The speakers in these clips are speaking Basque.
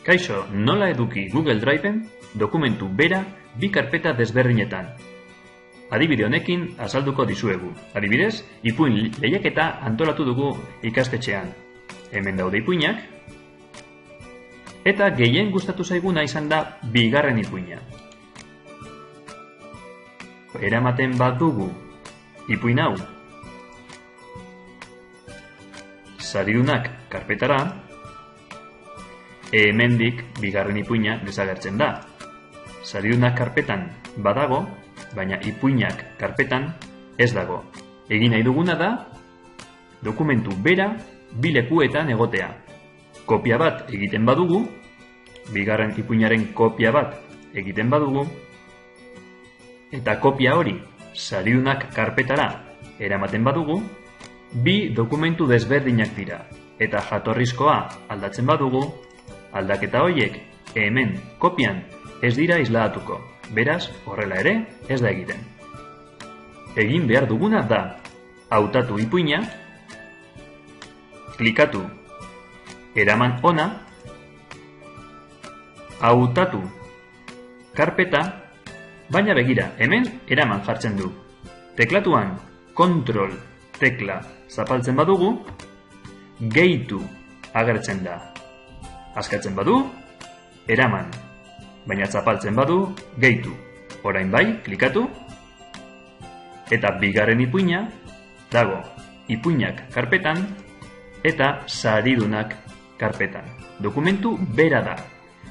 Kaixo, nola eduki Google Driven dokumentu bera bi karpeta desberdinetan. Adibide honekin azalduko dizuegu. Adibidez, ipuin lehiaketa antolatu dugu ikastetxean. Hemen daude ipuinak. Eta gehien gustatu zaiguna izan da bigarren ipuina. Eramaten badugu ipuin hau saridunak karpetara, hemendik bigarren ipuina desagertzen da. Saridunak karpetan badago, baina ipuinak karpetan ez dago. Egin nahi duguna da dokumentu bera bi lekuetan egotea. Kopia bat egiten badugu, bigarren ipuinaren kopia bat egiten badugu, eta kopia hori saridunak karpetara eramaten badugu, bi dokumentu desberdinak dira. Eta jatorrizkoa aldatzen badugu, aldaketa horiek hemen kopian ez dira isladatuko. Beraz, horrela ere ez da egiten. Egin behar duguna da hautatu ipuina, klikatu eraman ona, hautatu karpeta, baina begira, hemen eraman jartzen du. Teklatuan kontrol tekla zapaltzen badugu, gehitu agertzen da. Askatzen badu, eraman, baina zapaltzen badu, gehitu. Orain bai, klikatu, eta bigarren ipuina dago ipuinak karpetan eta saridunak karpetan. Dokumentu bera da.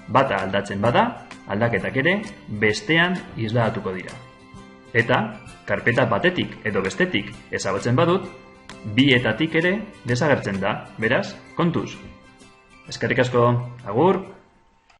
Bata aldatzen bada, aldaketak ere bestean isladatuko dira. Eta karpeta batetik edo bestetik ezabatzen badut, bietatik ere desagertzen da. Beraz, kontuz. Eskerrik asko, agur!